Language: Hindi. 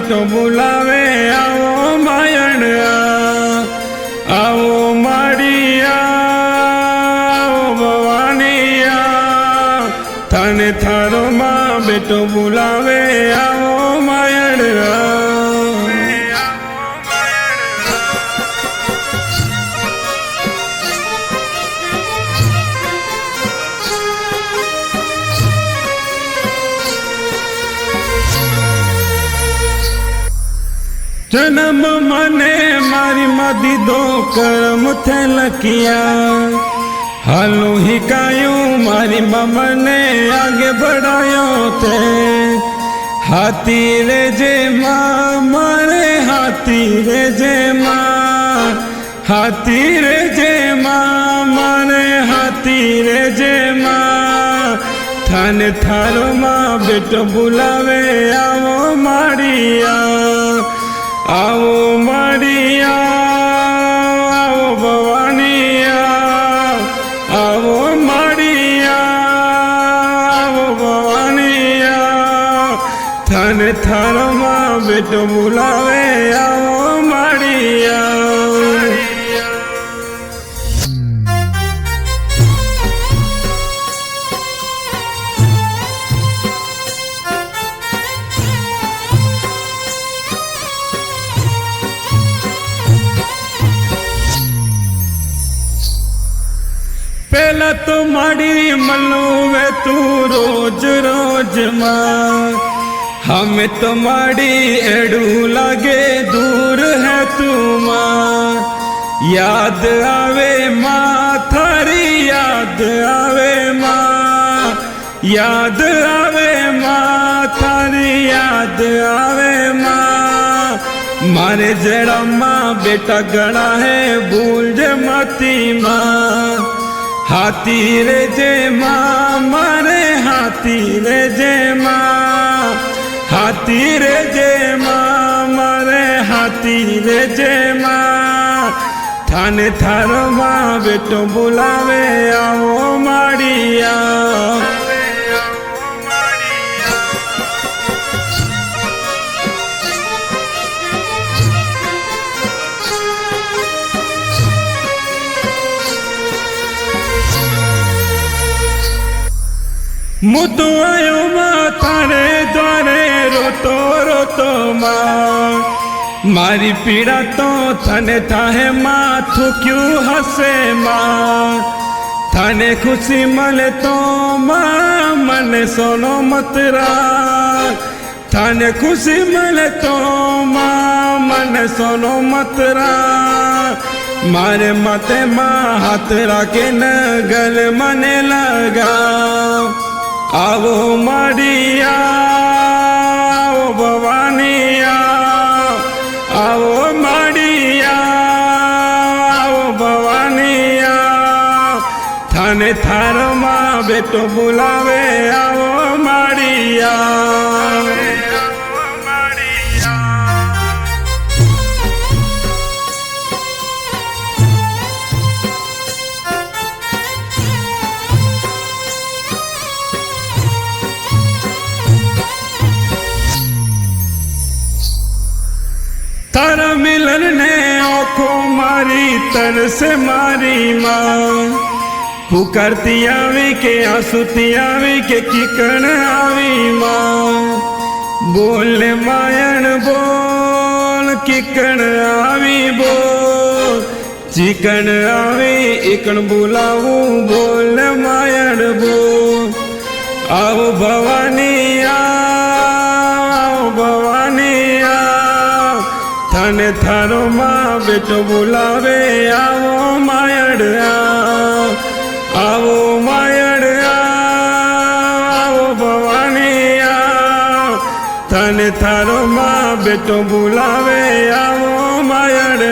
बेटो बुलावे आओ मायण आओ माड़िया आओ भवानिया थाने थारो माँ बेटो बुलावे आओ मायण जन्म मने मारी मदी दो कर्म थे लकिया हालू हिकायू मारी मम्मा ने आगे बढ़ायो थे हाथी रे जे माँ मारे हाथी रे जे माँ हाथी रे जे माँ मारे हाथी रे जे माँ थाने थारो माँ बेटो बुलावे आओ माड़िया आओ माड़िया आओ भवानिया आओ माड़िया आओ भवानिया थाने थारो माँ बेटो बुलावे आओ माड़िया पहला तो माड़ी मलू वे तू रोज रोज माँ हमें तो माड़ी एड़ू लागे दूर है तू माँ याद आवे माँ थारी याद आवे माँ याद आवे माँ थारी याद आवे माँ मारे जड़ा माँ बेटा गड़ा है भूल जे मती माँ हाथी रे जे माँ मारे हाथी रे जे माँ हाथी रे जे माँ मारे हाथी रे जे माँ थाने थारो माँ बेटो बुलावे आओ माड़िया मुतु आयो माँ थारे द्वारे रोतो रोतो माँ मारी पीड़ा तो थाने थाहे माँ तू क्यों हंसे माँ थाने खुशी मले तो माँ मन सोनो मतरा थाने खुशी मले तो माँ मन सोनो मतरा मारे मते माँ हाथ राके न गल मने लगा आओ माड़िया आओ भवानिया आओ माड़िया आओ भवानिया थाने थारो माँ बेटो बुलावे आओ माड़िया तारा मिलन ने ओखो मारी तरस मारी माँ पुकारती आवी के आंसुती आवी के किकण आवी माँ बोल मायण बोल किकण आवी बोल चिकन आवी इकण बुलावू बोल मायण बोल आओ भवानिया आओ भवानिया थाने थारो माँ बेटो बुलावे आओ मायड़ आओ मायड़ आओ भवानिया थाने थारो माँ बेटो बुलावे आओ मायड़